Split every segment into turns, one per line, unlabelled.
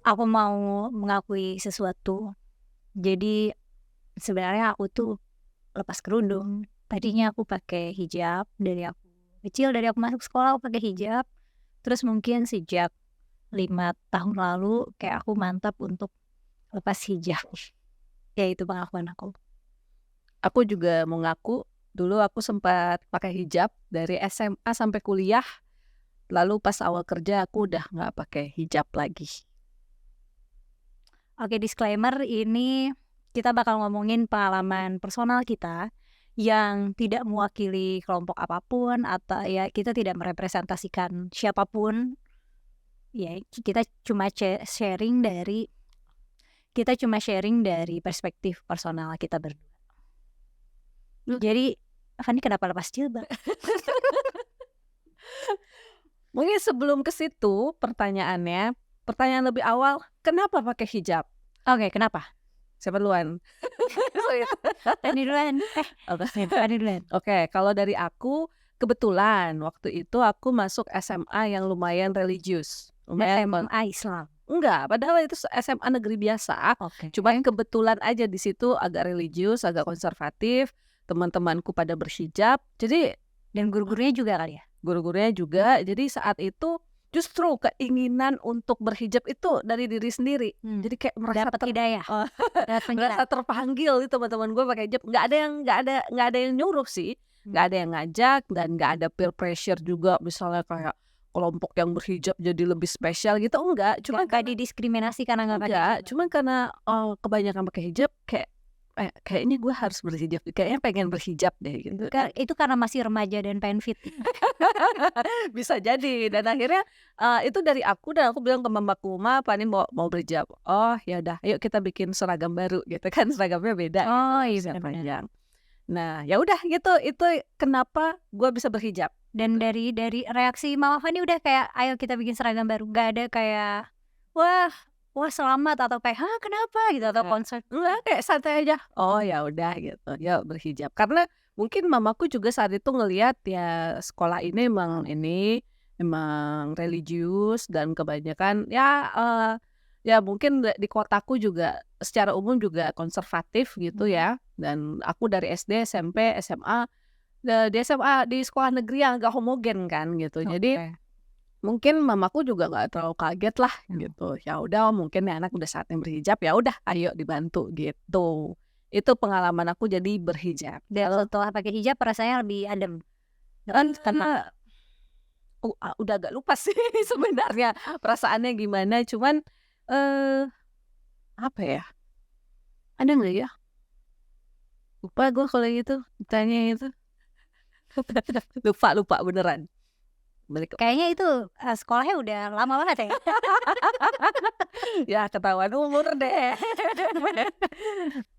Aku mau mengakui sesuatu. Jadi sebenarnya aku tuh lepas kerudung. Tadinya aku pakai hijab dari aku kecil, dari aku masuk sekolah aku pakai hijab. Terus mungkin sejak 5 tahun lalu kayak aku mantap untuk lepas hijab. Ya itu pengakuan aku.
Aku juga mau ngaku, dulu aku sempat pakai hijab dari SMA sampai kuliah, lalu pas awal kerja aku udah nggak pakai hijab lagi.
Oke, disclaimer, ini kita bakal ngomongin pengalaman personal kita yang tidak mewakili kelompok apapun atau ya kita tidak merepresentasikan siapapun. Ya, kita cuma sharing dari perspektif personal kita berdua. Jadi, Fani kenapa lepas jilbab?
Mungkin sebelum ke situ pertanyaan lebih awal, kenapa pakai hijab?
Oke, kenapa?
Siapa duluan?
Fani duluan. Fani duluan.
Oke, kalau dari aku, kebetulan waktu itu aku masuk SMA yang lumayan religius.
SMA Islam.
Enggak, padahal itu SMA negeri biasa.
Oke.
Cuman kebetulan aja di situ agak religius, agak konservatif. Teman-temanku pada berhijab. Jadi
Dan guru-gurunya juga kali ya?
guru-gurunya juga. Jadi saat itu justru keinginan untuk berhijab itu dari diri sendiri. Jadi kayak merasa
Dapat hidayah. Dapat
merasa
penjelasan.
terpanggil itu teman-teman gue pakai hijab. Nggak ada yang nyuruh sih. Nggak ada yang ngajak dan nggak ada peer pressure juga, misalnya kayak kelompok yang berhijab jadi lebih spesial gitu, enggak. Cuma
Nggak didiskriminasi karena nggak pakai hijab.
cuman karena kebanyakan pakai hijab kayaknya gue harus berhijab, kayaknya pengen berhijab deh gitu.
Itu karena masih remaja dan pengen fit.
Bisa jadi. Dan akhirnya itu dari aku, dan aku bilang ke mamaku, "Ma, Fani mau berhijab." "Oh ya udah, ayo kita bikin seragam baru," gitu kan, seragamnya beda
Oh
gitu,
iya, benar-benar.
panjang. Nah ya udah gitu, itu kenapa gue bisa berhijab.
Dan dari reaksi Mama Fani udah kayak, "Ayo kita bikin seragam baru." Nggak ada kayak, wah selamat, atau kayak, "Hah, kenapa?" gitu, atau concern?
Enggak, kayak santai aja. Oh ya udah gitu, yuk berhijab. Karena mungkin mamaku juga saat itu ngelihat ya sekolah ini emang religius, dan kebanyakan ya mungkin di kotaku juga secara umum juga konservatif gitu ya. Dan aku dari SD, SMP, SMA, di SMA di sekolah negeri yang agak homogen kan gitu. Jadi mungkin mamaku juga nggak terlalu kaget lah gitu. Ya udah, mungkin nih anak udah saatnya berhijab, ya udah ayo dibantu gitu. Itu pengalaman aku jadi berhijab.
Dan setelah pakai hijab rasanya lebih adem.
Karena udah agak lupa sih sebenarnya perasaannya gimana. Cuman apa ya? Ada nggak ya? Lupa gue kalau gitu ditanya itu. Lupa beneran.
Kayaknya itu sekolahnya udah lama banget ya.
Ya ketahuan umur deh.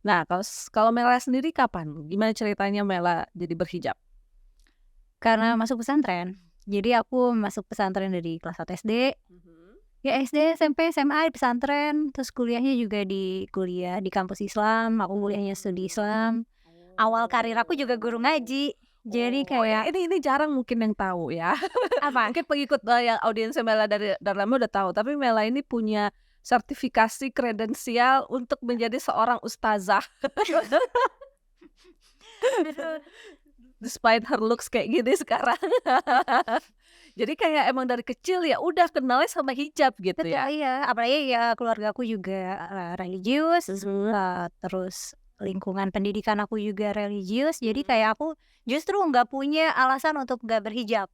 Nah, kalau Mela sendiri kapan? Gimana ceritanya Mela jadi berhijab?
Karena masuk pesantren. Jadi aku masuk pesantren dari kelas 1 SD. Ya SD, SMP, SMA di pesantren. Terus kuliahnya juga di kampus Islam. Aku kuliahnya studi Islam. Awal karir aku juga guru ngaji. Jadi kayak
ini jarang mungkin yang tahu ya.
apa?
Mungkin pengikut yang audiens Mela dari lama udah tahu, tapi Mela ini punya sertifikasi kredensial untuk menjadi seorang ustazah. Despite her looks kayak gini sekarang. Jadi kayak emang dari kecil ya udah kenalnya sama hijab gitu ya.
Iya, apalagi ya keluarga aku juga religius, terus lingkungan pendidikan aku juga religius. Jadi kayak aku justru nggak punya alasan untuk nggak berhijab.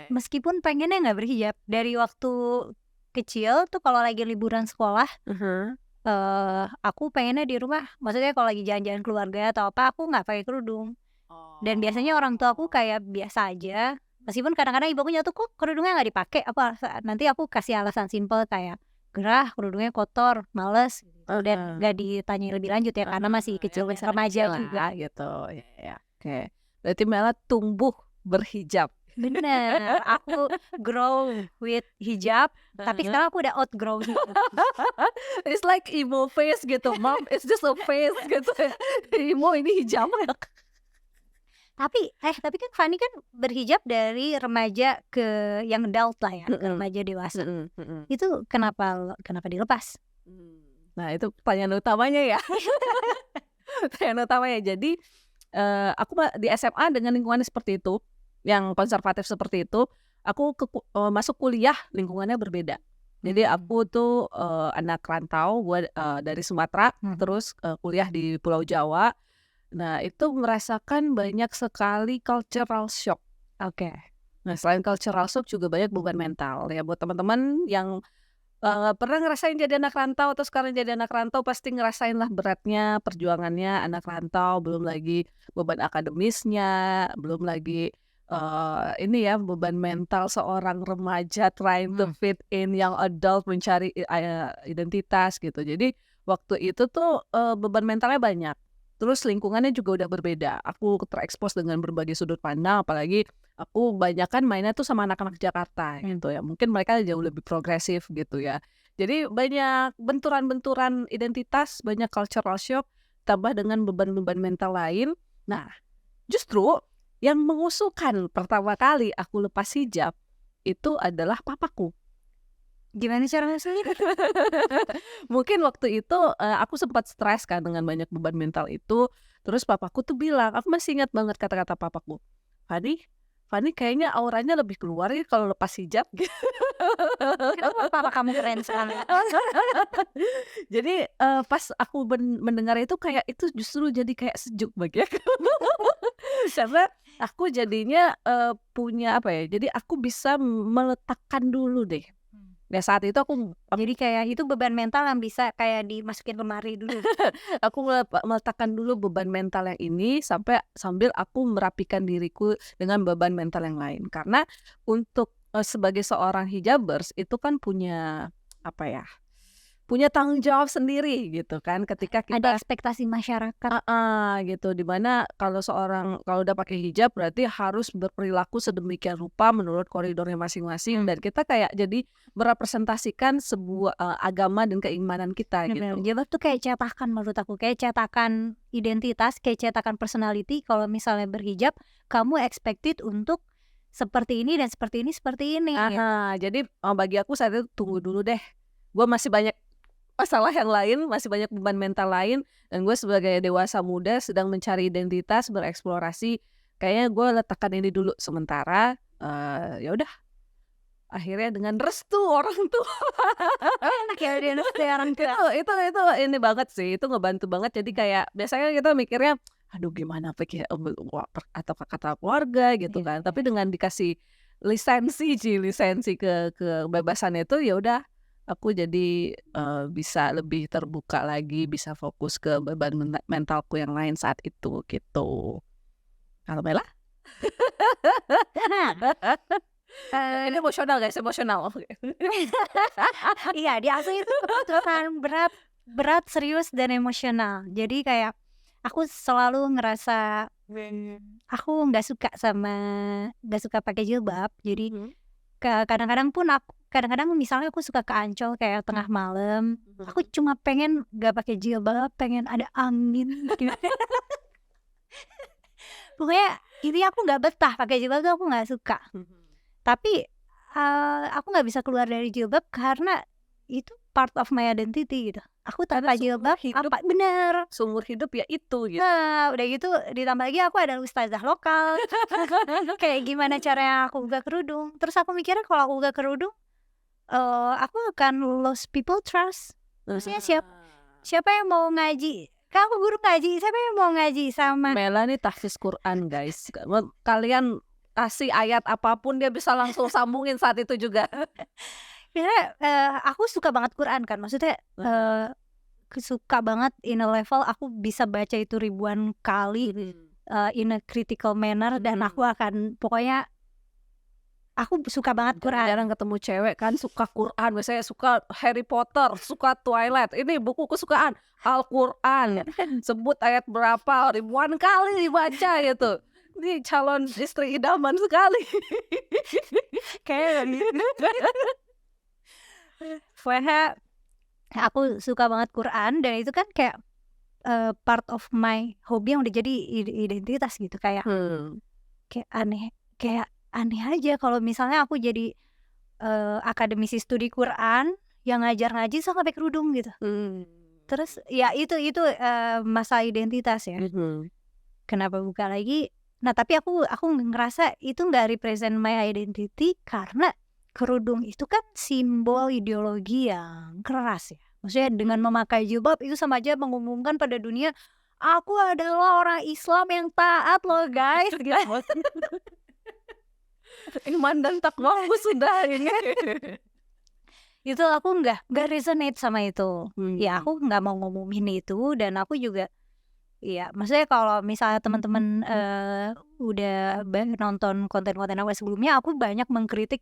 Meskipun pengennya nggak berhijab. Dari waktu kecil tuh kalau lagi liburan sekolah, aku pengennya di rumah. Maksudnya kalau lagi jalan-jalan keluarga atau apa, aku nggak pakai kerudung. Dan biasanya orang tua aku kayak biasa aja. Meskipun kadang-kadang ibu aku nyatu, kok kerudungnya nggak dipakai? Nanti aku kasih alasan simpel kayak gerah, kerudungnya kotor, males, dan nggak ditanya lebih lanjut ya karena masih kecil, remaja juga
gitu. Ya. Oke. Berarti Mela tumbuh berhijab.
Bener, aku grow with hijab, tapi sekarang aku udah outgrow hijab.
It's like emo face gitu, Mom, it's just a face gitu. Emo ini hijab.
Tapi kan Fani kan berhijab dari remaja ke yang adult lah ya, ke
Mhm,
remaja dewasa.
mhm, mhm.
Itu kenapa dilepas?
Nah itu pertanyaan utamanya ya. Pertanyaan utamanya. Jadi, aku di SMA dengan lingkungannya seperti itu, yang konservatif seperti itu, aku masuk kuliah lingkungannya berbeda. Jadi aku tuh, anak rantau, gue, dari Sumatera, terus, kuliah di Pulau Jawa. Nah itu merasakan banyak sekali cultural shock.
Oke.
Nah selain cultural shock juga banyak beban mental. Ya buat teman-teman yang pernah ngerasain jadi anak rantau atau sekarang jadi anak rantau pasti ngerasain lah beratnya perjuangannya anak rantau, belum lagi beban akademisnya, belum lagi, ini ya beban mental seorang remaja trying to fit in yang adult mencari identitas gitu. Jadi waktu itu tuh, beban mentalnya banyak, terus lingkungannya juga udah berbeda. Aku terekspos dengan berbagai sudut pandang apalagi aku banyakan mainnya tuh sama anak-anak Jakarta gitu ya, mungkin mereka jauh lebih progresif gitu ya. Jadi banyak benturan-benturan identitas, banyak cultural shock, tambah dengan beban-beban mental lain. Nah, justru yang mengusulkan pertama kali aku lepas hijab, itu adalah papaku.
Gimana cara ngusulnya?
Mungkin waktu itu, aku sempat stres kan dengan banyak beban mental itu, terus papaku tuh bilang, aku masih ingat banget kata-kata papaku, "Fani, Fani kayaknya auranya lebih keluar ya kalau lepas hijab," gitu.
Kenapa papa kamu keren sekali?
Jadi, pas aku mendengar itu kayak itu justru jadi kayak sejuk bagi aku. Karena aku jadinya, punya apa ya, jadi aku bisa meletakkan dulu deh. Nah saat itu
Jadi kayak itu beban mental yang bisa kayak dimasukin lemari dulu.
aku meletakkan dulu beban mental yang ini sambil aku merapikan diriku dengan beban mental yang lain. Karena untuk, sebagai seorang hijabers itu kan punya, apa ya, punya tanggung jawab sendiri gitu kan ketika
Ada
kita
ekspektasi masyarakat.
gitu, di mana kalau udah pakai hijab berarti harus berperilaku sedemikian rupa menurut koridornya masing-masing dan kita kayak jadi merepresentasikan sebuah, agama dan keimanan kita
Bener,
gitu.
jilbab tuh kayak cetakan menurut aku, kayak cetakan identitas, kayak cetakan personality. Kalau misalnya berhijab, kamu expected untuk seperti ini dan seperti ini, seperti ini gitu.
Jadi, bagi aku saat itu tunggu dulu deh, gue masih banyak masalah yang lain, masih banyak beban mental lain, dan gue sebagai dewasa muda sedang mencari identitas, bereksplorasi, kayaknya gue letakkan ini dulu sementara, ya udah akhirnya dengan restu orang tua.
Enak ya dia orang tua.
Itu ini banget sih, itu ngebantu banget jadi kayak biasanya kita mikirnya, "Aduh gimana atau kata keluarga," gitu
Iya.
kan, tapi dengan dikasih lisensi ke kebebasan itu, ya udah aku jadi, bisa lebih terbuka lagi, bisa fokus ke beban mentalku yang lain saat itu, gitu. Kalau Mela? Ini emosional guys, emosional.
Iya, diasuh itu keputusan berat, serius, dan emosional. Jadi kayak aku selalu ngerasa aku nggak suka pakai jilbab. Jadi kadang-kadang misalnya aku suka ke Ancol kayak tengah malam, aku cuma pengen nggak pakai jilbab, pengen ada angin gitu. Pokoknya intinya aku nggak betah pakai jilbab tuh, aku nggak suka. Tapi aku nggak bisa keluar dari jilbab karena itu part of my identity gitu. Aku tanpa
Karena
jilbab bener.
seumur hidup ya itu gitu.
Nah, udah gitu ditambah lagi aku adalah ustazah lokal. Kayak gimana caranya aku buka kerudung. Terus aku mikirnya kalau aku buka kerudung, aku akan lose people trust. Maksudnya siapa yang mau ngaji? Kan aku guru ngaji, siapa yang mau ngaji sama
Mela nih tahfiz Quran guys. Kalian kasih ayat apapun dia bisa langsung sambungin saat itu juga.
Karena aku suka banget Quran kan, maksudnya suka banget in a level aku bisa baca itu ribuan kali in a critical manner dan aku akan pokoknya aku suka banget Quran.
Jarang ketemu cewek kan suka Quran, biasanya suka Harry Potter, suka Twilight. Ini buku kesukaan Al-Quran. Sebut ayat berapa ribuan kali dibaca gitu. Ini calon istri idaman sekali.
Kayak pokoknya aku suka banget Quran dan itu kan kayak part of my hobby yang udah jadi identitas gitu, kayak kayak aneh aja kalau misalnya aku jadi akademisi studi Quran yang ngajar ngaji so pakai kerudung gitu. Terus ya itu masalah identitas ya. Kenapa buka lagi? Nah, tapi aku ngerasa itu nggak represent my identity karena kerudung itu kan simbol ideologi yang keras ya. Maksudnya dengan memakai jilbab itu sama aja mengumumkan pada dunia, aku adalah orang Islam yang taat loh guys. Gitu.
Iman dan takwamu sudah ini.
Itu aku nggak resonate sama itu. Ya aku nggak mau ngumumin itu, dan aku juga iya, maksudnya kalau misalnya teman-teman udah nonton konten-konten aku sebelumnya, aku banyak mengkritik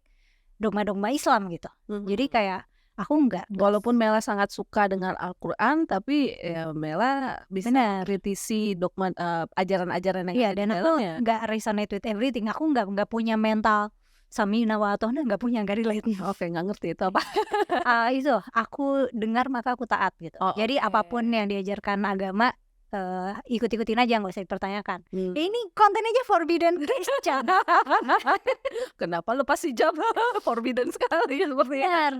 dogma-dogma Islam gitu. Jadi kayak aku nggak
Walaupun Mela sangat suka dengan Al-Quran, tapi ya Mela bisa kritisi dogma ajaran-ajaran yang
iya,
ada di
dan aku
dalamnya.
nggak resonate with everything. Aku nggak punya mental samina wa atona, nggak punya, nggak relate.
Oke, nggak ngerti itu apa.
Itu aku dengar maka aku taat gitu. Jadi apapun yang diajarkan agama, ikut-ikutin aja, nggak usah dipertanyakan. Ini konten aja forbidden Christian.
Kenapa lepas hijab? Forbidden sekali sepertinya.
Benar.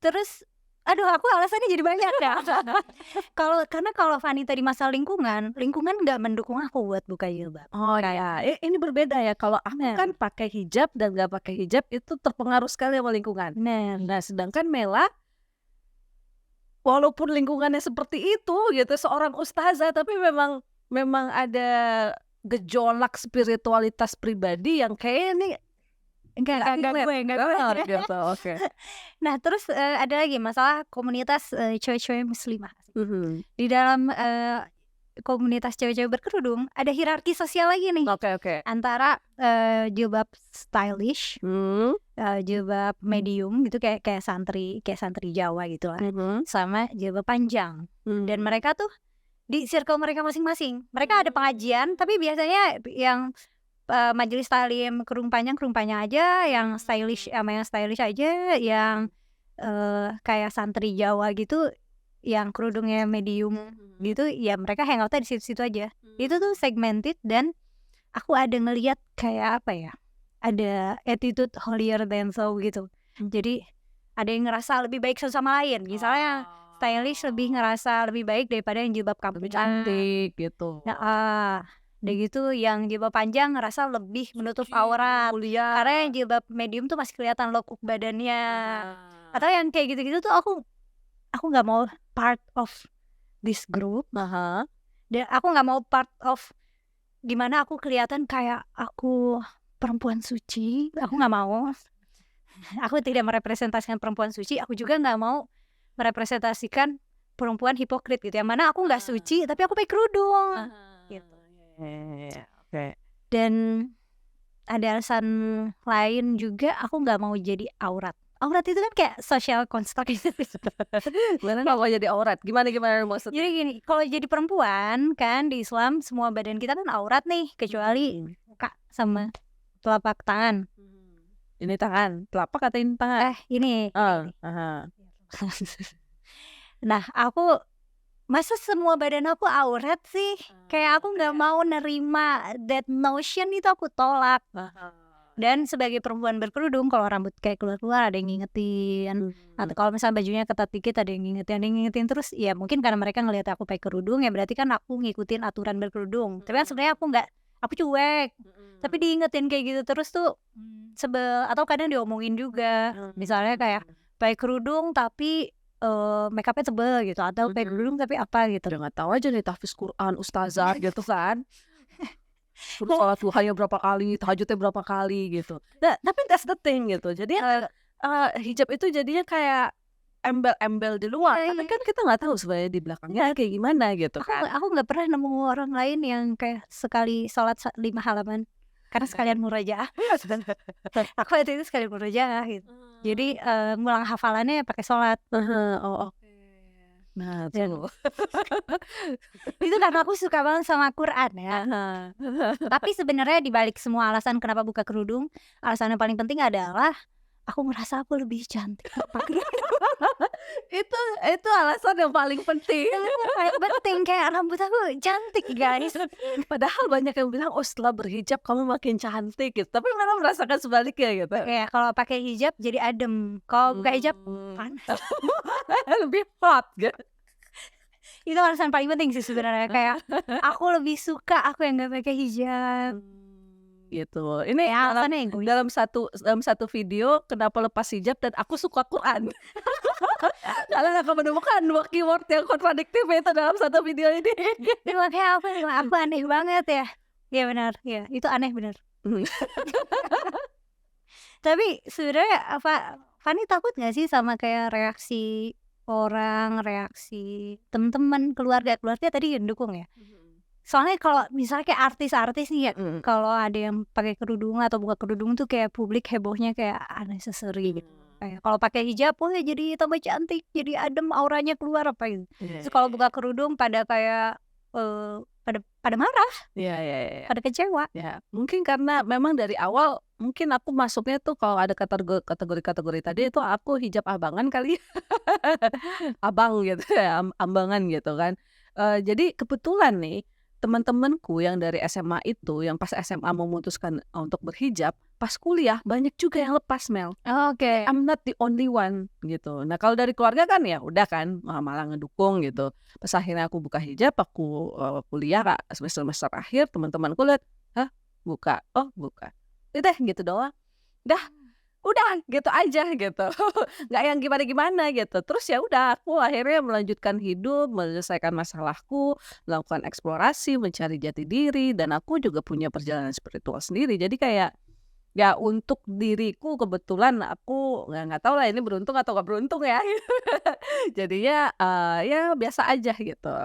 Terus aduh, aku alasannya jadi banyak ya. Karena kalau Fanny tadi masalah lingkungan nggak mendukung aku buat buka jilbab.
Oh ya, ini berbeda ya. Kalau aku kan pakai hijab dan nggak pakai hijab itu terpengaruh sekali sama lingkungan. Nah, sedangkan Mela, walaupun lingkungannya seperti itu gitu, seorang ustazah, tapi memang ada gejolak spiritualitas pribadi yang kayak ini
enggak gue
gitu. Oke.
Nah, terus ada lagi masalah komunitas cewek-cewek muslimah. Di dalam komunitas cewek-cewek berkerudung ada hierarki sosial lagi nih.
Oke.
Antara jilbab stylish, jilbab medium gitu, kayak santri Jawa gitu lah, sama jilbab panjang. Dan mereka tuh di circle mereka masing-masing. Mereka ada pengajian, tapi biasanya yang majelis taklim kerudung panjang aja, yang stylish sama yang stylish aja, yang kayak santri Jawa gitu yang kerudungnya medium gitu, ya mereka hangoutnya di situ-situ aja. Itu tuh segmented, dan aku ada ngelihat kayak apa ya, ada attitude holier than thou gitu. Jadi ada yang ngerasa lebih baik satu sama lain. Misalnya stylish lebih ngerasa lebih baik daripada yang jilbab
Lebih
kampungan,
cantik gitu.
udah gitu yang jilbab panjang ngerasa lebih menutup aurat,
mulia.
karena yang jilbab medium tuh masih kelihatan lekuk badannya. Atau yang kayak gitu-gitu tuh aku nggak mau part of this group. Dan aku nggak mau part of dimana aku kelihatan kayak aku perempuan suci. Aku nggak mau. Aku tidak merepresentasikan perempuan suci. Aku juga nggak mau merepresentasikan perempuan hipokrit gitu, yang mana aku nggak suci tapi aku pakai kerudung gitu.
Oke.
Dan ada alasan lain juga, aku nggak mau jadi aurat. Aurat itu kan kayak social construct.
Gimana nggak mau jadi aurat? Gimana maksudnya?
Jadi gini, kalau jadi perempuan kan di Islam semua badan kita kan aurat nih, kecuali muka sama telapak tangan.
Ini tangan, telapak atau ini tangan?
Ini. Nah, masa semua badan aku aurat sih? Kayak aku nggak mau nerima that notion, itu aku tolak. Dan sebagai perempuan berkerudung, kalau rambut kayak keluar ada yang ngingetin, atau kalau misalnya bajunya ketat dikit ada yang ngingetin terus, ya mungkin karena mereka ngelihat aku pakai kerudung, ya berarti kan aku ngikutin aturan berkerudung. Tapi kan sebenarnya aku cuek, tapi diingetin kayak gitu terus tuh sebel. Atau kadang diomongin juga, misalnya kayak pakai kerudung tapi make upnya tebel gitu, atau pakai kerudung tapi apa gitu.
Udah nggak tahu aja nih tahfiz Quran, ustazah gitu kan. Terus sholat duhanya berapa kali, tahajudnya berapa kali gitu. Nah, tapi that's the thing gitu. Jadi hijab itu jadinya kayak embel-embel di luar. Tapi kan kita nggak tahu sebenarnya di belakangnya kayak gimana gitu kan.
Aku nggak pernah nemu orang lain yang kayak sekali sholat 5 halaman karena sekalian murojaah. Aku waktu itu sekalian murojaah gitu. Jadi ngulang hafalannya pakai sholat.
Nah, tuh.
Itu karena aku suka banget sama Quran ya. Tapi sebenarnya dibalik semua alasan kenapa buka kerudung, alasan yang paling penting adalah aku ngerasa aku lebih cantik tanpa kerudung.
Itu alasan yang paling penting.
Kayak penting, kayak rambut aku cantik guys.
Padahal banyak yang bilang, "Oh setelah berhijab kamu makin cantik," gitu. Tapi Mela merasakan sebaliknya gitu.
Kayak kalau pakai hijab jadi adem, kalau buka hijab panas.
Lebih hot gitu.
Itu alasan paling penting sih sebenarnya, kayak aku lebih suka aku yang nggak pakai hijab.
Gitu. Ini
Ya alasannya egois.
dalam satu video kenapa lepas hijab dan aku suka Quran. Kalian akan menemukan 2 keyword yang kontradiktif itu dalam satu video ini.
Makanya aku aneh banget ya. Iya benar, iya itu aneh benar. Tapi sebenarnya Fani takut nggak sih sama kayak reaksi orang, reaksi teman-teman, keluarga tadi yang dukung ya? Soalnya kalau misalnya kayak artis-artis nih ya, kalau ada yang pakai kerudung atau buka kerudung tuh kayak publik hebohnya kayak unnecessary gitu. Kayak kalau pakai hijab, oh ya jadi tambah cantik, jadi adem, auranya keluar apa gitu. Terus kalau buka kerudung pada kayak pada marah,
Iya.
pada kecewa.
Ya, mungkin karena memang dari awal mungkin aku masuknya tuh kalau ada kategori tadi itu aku hijab abangan kali. Abang gitu ya, ambangan gitu kan. Jadi kebetulan nih teman-temanku yang dari SMA itu yang pas SMA memutuskan untuk berhijab, pas kuliah banyak juga yang lepas Mel.
Oke.
I'm not the only one gitu. Nah kalau dari keluarga kan ya udah kan malah ngedukung gitu. Pas akhirnya aku buka hijab, aku kuliah semester akhir teman-temanku lihat, hah buka, oh buka, udah gitu doang. Udah gitu aja gitu, nggak yang gimana-gimana gitu. Terus ya udah aku akhirnya melanjutkan hidup, menyelesaikan masalahku, melakukan eksplorasi, mencari jati diri, dan aku juga punya perjalanan spiritual sendiri. Jadi kayak ya untuk diriku kebetulan aku nggak tahu lah ini beruntung atau nggak beruntung ya. Jadinya ya biasa aja gitu.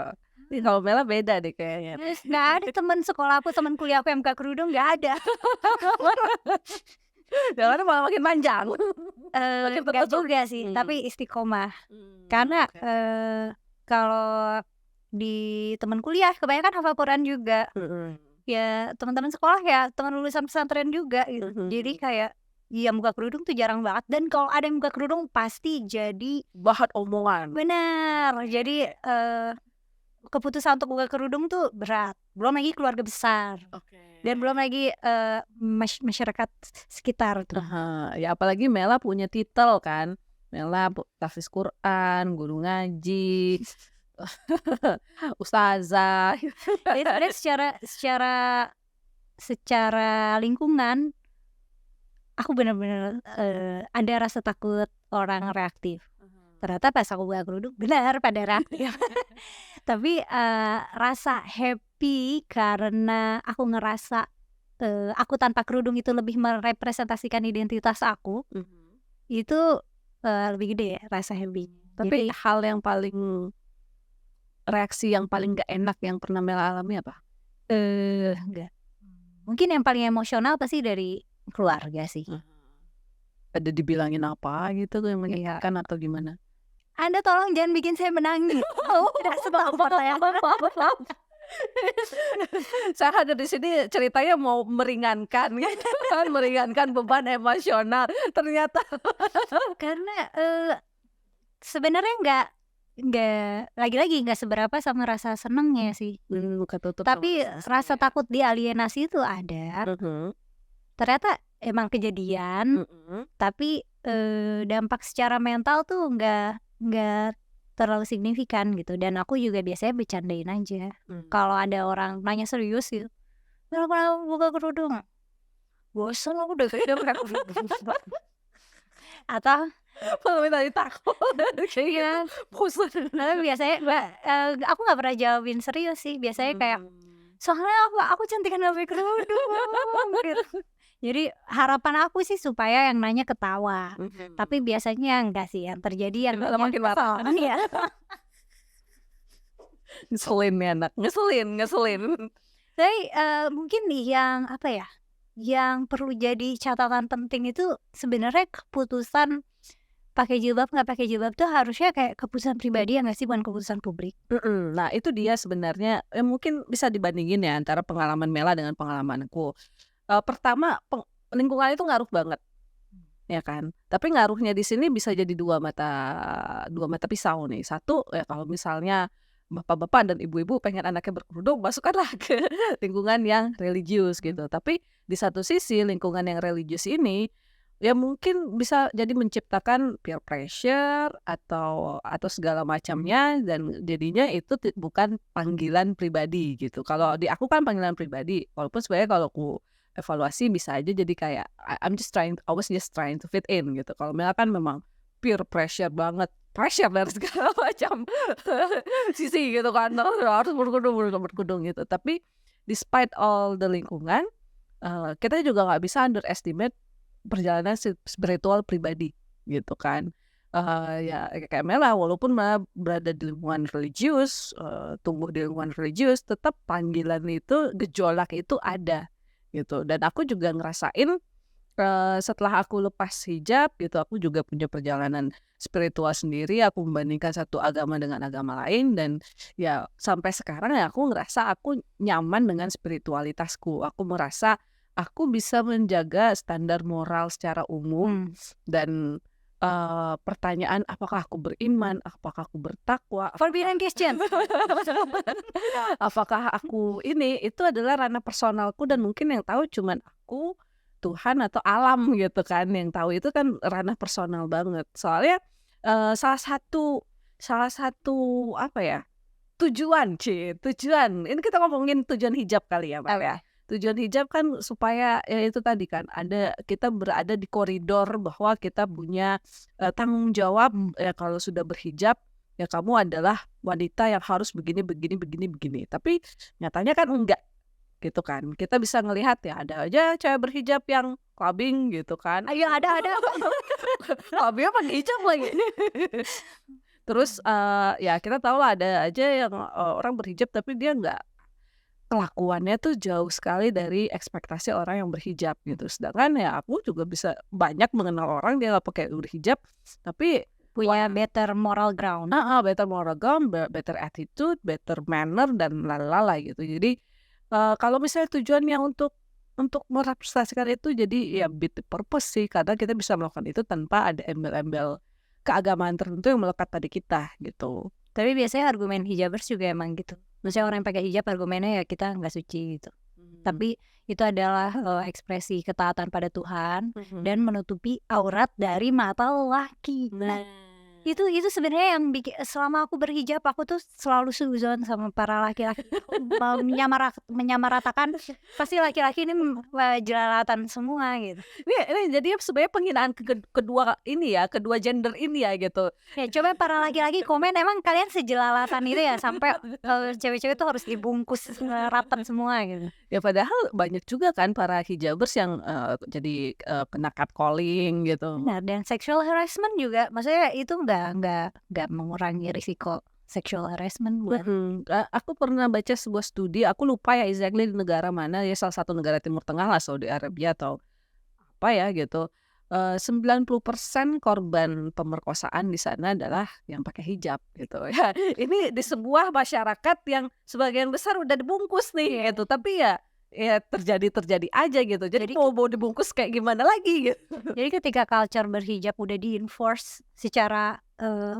Nih kalau Mela beda deh kayaknya.
Terus nggak ada teman sekolah aku, teman kuliah aku yang buka kerudung nggak ada.
Yang malah makin panjang. Makin
Nggak
tertutup.
juga sih, tapi istiqomah. Karena kalau di teman kuliah kebanyakan hafal Quran juga. Ya teman-teman sekolah ya teman lulusan pesantren juga gitu. Jadi kayak yang buka kerudung tuh jarang banget, dan kalau ada yang buka kerudung pasti jadi
bahan omongan.
benar. Jadi keputusan untuk buka kerudung tuh berat. Belum lagi keluarga besar. Dan belum lagi masyarakat sekitar tuh.
Ya apalagi Mela punya titel kan. Mela tahfiz Quran, guru ngaji, ustazah.
Jadi sebenarnya secara lingkungan aku benar-benar ada rasa takut orang reaktif. Ternyata pas aku buka kerudung benar pada reaktif. Tapi rasa happy karena aku ngerasa aku tanpa kerudung itu lebih merepresentasikan identitas aku. Itu lebih gede ya rasa happy.
Tapi hal yang paling reaksi yang paling gak enak yang pernah Mela alami apa?
Enggak. Mungkin yang paling emosional pasti dari keluarga sih.
Ada dibilangin apa gitu yang menyakitkan atau gimana?
Anda tolong jangan bikin saya menangis. Tidak sebapak ya.
Saya hadir di sini ceritanya mau meringankan, kan meringankan beban emosional. Ternyata
karena sebenarnya lagi-lagi nggak seberapa sama rasa senengnya sih. Tapi rasa takut dialienasi itu ada. Ternyata emang kejadian, tapi dampak secara mental tuh nggak terlalu signifikan gitu. Dan aku juga biasanya bercandain aja. Kalau ada orang nanya serius gitu, kenapa buka kerudung? Bosan aku udah pakai kerudung. Atau
malah tadi takut.
iya,
bosan.
tapi biasanya aku nggak pernah jawabin serius sih. Biasanya kayak soalnya aku cantikan pakai kerudung gitu. Jadi harapan aku sih supaya yang nanya ketawa. Tapi biasanya enggak sih, yang terjadi yang
malah makin marah.
Iya.
Ngeselin nih anak, ngeselin.
Tapi mungkin nih yang apa ya, yang perlu jadi catatan penting itu sebenarnya keputusan pakai jilbab nggak pakai jilbab tuh harusnya kayak keputusan pribadi ya nggak sih, bukan keputusan publik.
Nah itu dia sebenarnya mungkin bisa dibandingin ya antara pengalaman Mela dengan pengalamanku. Pertama lingkungan itu ngaruh banget. ya kan. Tapi ngaruhnya di sini bisa jadi dua mata pisau nih. Satu, ya kalau misalnya bapak-bapak dan ibu-ibu pengen anaknya berkerudung, masukkanlah ke lingkungan yang religius gitu. Tapi di satu sisi lingkungan yang religius ini ya mungkin bisa jadi menciptakan peer pressure atau segala macamnya dan jadinya itu bukan panggilan pribadi gitu. Kalau di aku kan panggilan pribadi, walaupun sebenarnya kalau aku evaluasi bisa aja jadi kayak I was just trying to fit in gitu. Kalau Mela kan memang peer pressure banget, pressure dari segala macam sisi gitu kan, harus berkudung gitu. Tapi despite all the lingkungan, kita juga nggak bisa underestimate perjalanan spiritual pribadi gitu kan. Ya kayak Mela walaupun Mela berada di lingkungan religius, tumbuh di lingkungan religius, tetap panggilan itu, gejolak itu ada gitu. Dan aku juga ngerasain setelah aku lepas hijab gitu, aku juga punya perjalanan spiritual sendiri, aku membandingkan satu agama dengan agama lain dan ya sampai sekarang ya aku ngerasa aku nyaman dengan spiritualitasku. Aku merasa aku bisa menjaga standar moral secara umum dan pertanyaan apakah aku beriman, apakah aku bertakwa,
Forbidden question.
apakah aku ini, itu adalah ranah personalku dan mungkin yang tahu cuman aku, Tuhan atau alam gitu kan, yang tahu itu kan ranah personal banget. Soalnya salah satu apa ya, tujuan, ini kita ngomongin tujuan hijab kali ya, Mbak, ya. Tujuan hijab kan supaya ya itu tadi kan kita berada di koridor bahwa kita punya tanggung jawab ya kalau sudah berhijab ya kamu adalah wanita yang harus begini begini begini begini. Tapi nyatanya kan enggak gitu kan. Kita bisa ngelihat ya ada aja cewek berhijab yang clubbing gitu kan.
Ayo ada.
Clubbingnya pakai hijab lagi. Terus ya kita tahu lah ada aja yang orang berhijab tapi dia enggak, kelakuannya tuh jauh sekali dari ekspektasi orang yang berhijab gitu. Sedangkan ya aku juga bisa banyak mengenal orang dia nggak pakai berhijab, tapi
Punya better moral ground.
better moral ground, better attitude, better manner dan lalala gitu. Jadi kalau misalnya tujuannya untuk merepresentasikan itu, jadi ya beat the purpose sih, karena kita bisa melakukan itu tanpa ada embel-embel keagamaan tertentu yang melekat pada kita gitu.
Tapi biasanya argumen hijabers juga emang gitu. Maksudnya orang yang pakai hijab argumennya ya kita nggak suci gitu. Tapi itu adalah ekspresi ketaatan pada Tuhan dan menutupi aurat dari mata lelaki. Itu sebenarnya yang bikin selama aku berhijab aku tuh selalu suzon sama para laki-laki menyamaratakan pasti laki-laki ini jelalatan semua gitu.
Ini jadi sebenarnya penghinaan kedua ini ya, kedua gender ini ya gitu.
Ya coba para laki-laki komen emang kalian sejelalatan itu ya sampai cewek-cewek tuh harus dibungkus rapat semua gitu.
Ya padahal banyak juga kan para hijabers yang jadi kena catcalling gitu.
Benar, dan sexual harassment juga maksudnya itu nggak mengurangi risiko sexual harassment buat.
Aku pernah baca sebuah studi, aku lupa ya exactly di negara mana ya, salah satu negara Timur Tengah lah, Saudi Arabia atau apa ya gitu. 90% korban pemerkosaan di sana adalah yang pakai hijab gitu ya. Ini di sebuah masyarakat yang sebagian besar udah dibungkus nih gitu, tapi ya terjadi aja gitu. Jadi mau dibungkus kayak gimana lagi gitu.
Jadi ketika culture berhijab udah di-enforce secara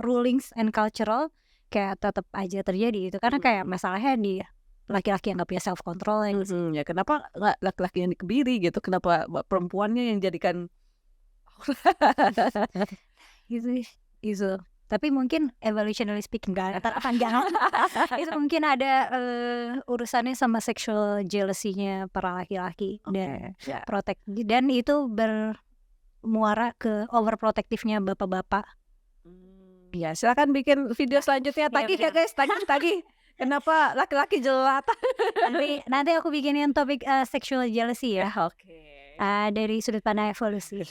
rulings and cultural, kayak tetap aja terjadi itu karena kayak masalahnya di laki-laki yang nggak punya self control
ya kenapa nggak laki-laki yang dikebiri gitu, kenapa perempuannya yang jadikan
gitu. Tapi mungkin evolutionary speaking jangan itu mungkin ada urusannya sama sexual jealousy-nya para laki-laki dan protect, dan itu bermuara ke overprotectivenya bapak-bapak.
Ya silakan bikin video selanjutnya tagih ya guys, tagih kenapa laki-laki jelalatan.
nanti aku bikinin topik sexual jealousy ya. Dari sudut pandang evolusi.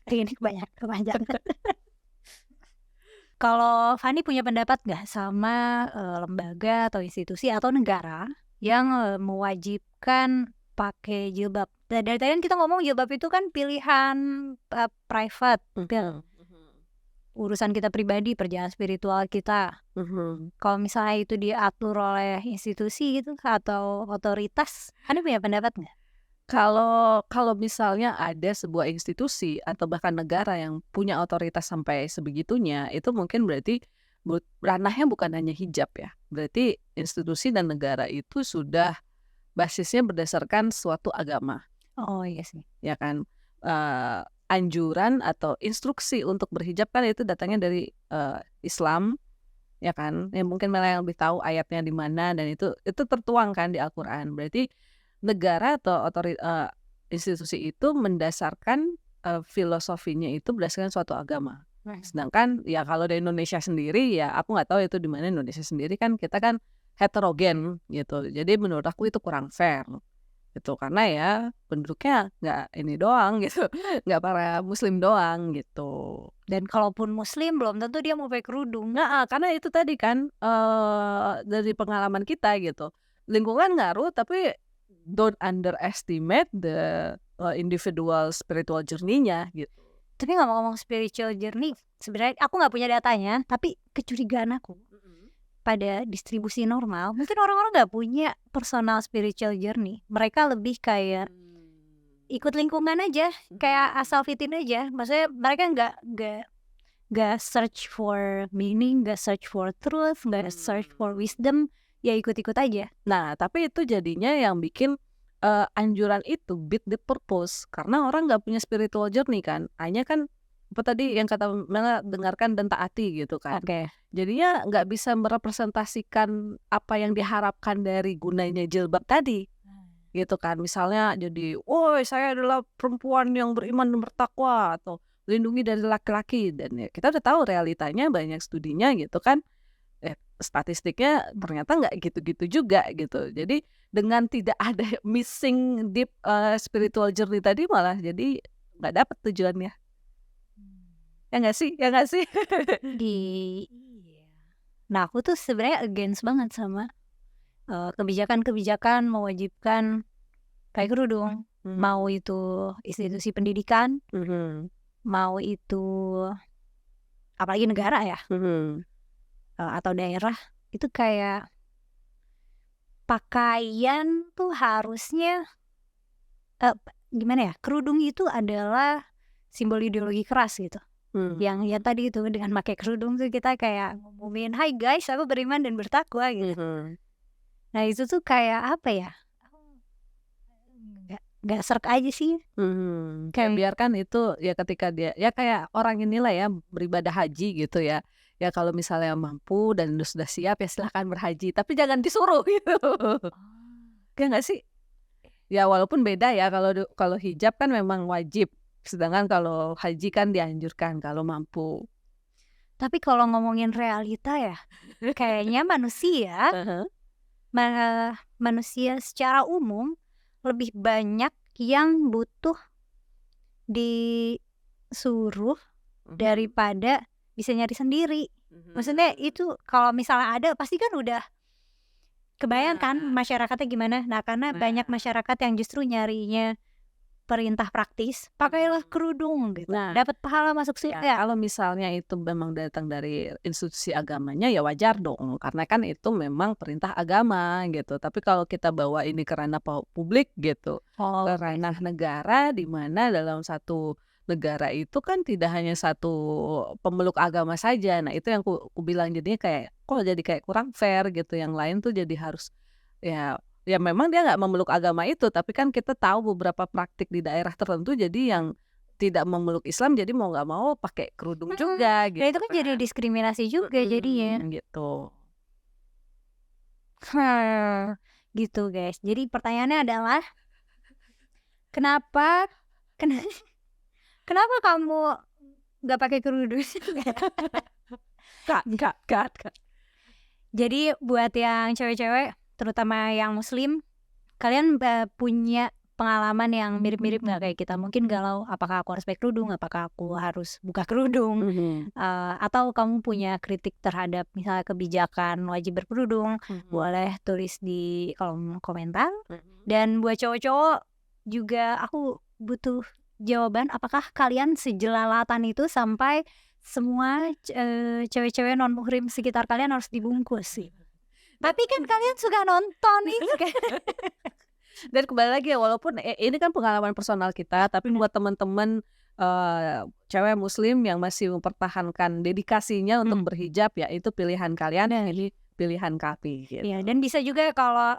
Ini kepanjangan. Kalau Fanny punya pendapat nggak sama lembaga atau institusi atau negara yang mewajibkan pakai jilbab? Dari tadi kita ngomong jilbab itu kan pilihan private, urusan kita pribadi, perjalanan spiritual kita. Kalau misalnya itu diatur oleh institusi gitu atau otoritas, Fanny punya pendapat nggak?
Kalau kalau misalnya ada sebuah institusi atau bahkan negara yang punya otoritas sampai sebegitunya, itu mungkin berarti ranahnya bukan hanya hijab ya. Berarti institusi dan negara itu sudah basisnya berdasarkan suatu agama,
Oh iya sih.
ya kan? Anjuran atau instruksi untuk berhijab kan itu datangnya dari Islam, ya kan? Ya mungkin malah yang lebih tahu ayatnya di mana dan itu tertuang kan di Al-Qur'an. Berarti negara atau institusi itu mendasarkan filosofinya itu berdasarkan suatu agama. Sedangkan ya kalau di Indonesia sendiri ya aku nggak tahu itu di mana. Indonesia sendiri kan kita kan heterogen gitu. Jadi menurut aku itu kurang fair gitu karena ya penduduknya nggak ini doang gitu, nggak para muslim doang gitu.
Dan kalaupun muslim belum tentu dia mau pakai kerudung.
Karena itu tadi kan dari pengalaman kita gitu. Lingkungan ngaruh tapi don't underestimate the individual spiritual journey-nya gitu.
Tapi ngomong-ngomong spiritual journey, sebenarnya aku nggak punya datanya, tapi kecurigaan aku pada distribusi normal, mungkin orang-orang nggak punya personal spiritual journey. Mereka lebih kayak ikut lingkungan aja, kayak asal fitin aja. Maksudnya mereka nggak search for meaning, nggak search for truth, nggak search for wisdom, ya ikut-ikut aja.
Nah, tapi itu jadinya yang bikin anjuran itu beat the purpose karena orang nggak punya spiritual journey kan. Hanya kan apa tadi yang kata Mela dengarkan dan taati gitu kan.
Oke.
Jadinya nggak bisa merepresentasikan apa yang diharapkan dari gunanya jilbab tadi. Gitu kan. Misalnya jadi, "Woi, saya adalah perempuan yang beriman dan bertakwa," atau "Lindungi dari laki-laki." Dan ya kita udah tahu realitanya banyak studinya gitu kan. Statistiknya ternyata nggak gitu-gitu juga gitu. Jadi dengan tidak ada missing deep spiritual journey tadi malah jadi nggak dapet tujuannya. Ya nggak sih? Ya nggak sih?
Iya. Nah, aku tuh sebenarnya against banget sama kebijakan-kebijakan mewajibkan pakai kerudung. Mau itu institusi pendidikan, mau itu apalagi negara ya, atau daerah, itu kayak pakaian tuh harusnya gimana ya? Kerudung itu adalah simbol ideologi keras gitu. Yang ya tadi itu dengan pakai kerudung tuh kita kayak ngumumin, "Hai guys, aku beriman dan bertakwa," gitu. Nah itu tuh kayak apa ya? Nggak serk aja sih.
Ya
Kayak
biarkan itu ya ketika dia ya kayak orang inilah ya beribadah haji gitu ya. Ya kalau misalnya mampu dan sudah siap ya silahkan berhaji, tapi jangan disuruh gitu. Ya nggak sih? Ya walaupun beda ya kalau hijab kan memang wajib. Sedangkan kalau haji kan dianjurkan kalau mampu.
Tapi kalau ngomongin realita ya, kayaknya manusia secara umum lebih banyak yang butuh disuruh daripada bisa nyari sendiri. Maksudnya itu kalau misalnya ada pasti kan udah kebayang kan masyarakatnya gimana. Nah karena banyak masyarakat yang justru nyarinya perintah praktis, pakailah kerudung gitu.
Nah,
dapat pahala masuk
ya,
surga.
kalau misalnya itu memang datang dari institusi agamanya ya wajar dong karena kan itu memang perintah agama gitu. Tapi kalau kita bawa ini ke ranah publik gitu, ke ranah negara di mana dalam satu negara itu kan tidak hanya satu pemeluk agama saja. Nah, itu yang ku bilang jadinya kayak kok jadi kayak kurang fair gitu. Yang lain tuh jadi harus ya memang dia nggak memeluk agama itu, tapi kan kita tahu beberapa praktik di daerah tertentu jadi yang tidak memeluk Islam jadi mau nggak mau pakai kerudung juga gitu.
Ya itu kan jadi diskriminasi juga jadinya.
Gitu.
Gitu guys. Jadi pertanyaannya adalah kenapa kamu nggak pakai kerudung?
Kak.
Jadi buat yang cewek-cewek, terutama yang muslim, kalian punya pengalaman yang mirip-mirip nggak kayak kita? Mungkin galau, apakah aku harus pakai kerudung, apakah aku harus buka kerudung, atau kamu punya kritik terhadap misalnya kebijakan wajib berkerudung, boleh tulis di kolom komentar. Dan buat cowok-cowok juga aku butuh jawaban, apakah kalian sejelalatan itu sampai semua cewek-cewek non muhrim sekitar kalian harus dibungkus sih? Tapi kan kalian suka nonton itu kan.
Dan kembali lagi ya, walaupun ini kan pengalaman personal kita, tapi
Benar.
buat teman-teman, cewek muslim yang masih mempertahankan dedikasinya untuk
Mhm.
berhijab, ya itu pilihan kalian,
Benar.
ini pilihan kami
Iya,
gitu.
dan bisa juga kalau,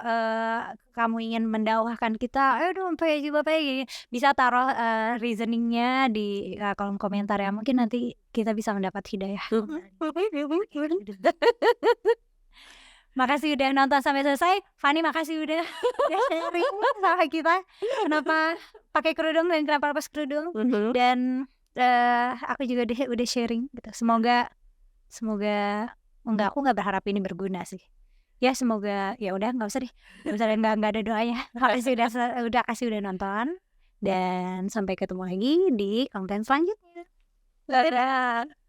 kamu ingin mendakwahkan kita, "Ayo dong pakai jilbab, pakai gini," bisa taruh, reasoning-nya di, kolom komentar ya, mungkin nanti kita bisa mendapat hidayah kembali. Makasih udah nonton sampai selesai. Fani makasih udah sharing sama kita, kenapa pakai kerudung dan kenapa lepas kerudung,
Mhm.
dan, aku juga udah sharing gitu. Semoga semoga enggak, aku nggak berharap ini berguna sih. Ya semoga ya udah nggak usah deh, misalnya nggak ada doanya. Makasih udah nonton, dan sampai ketemu lagi di konten selanjutnya.
Dadah.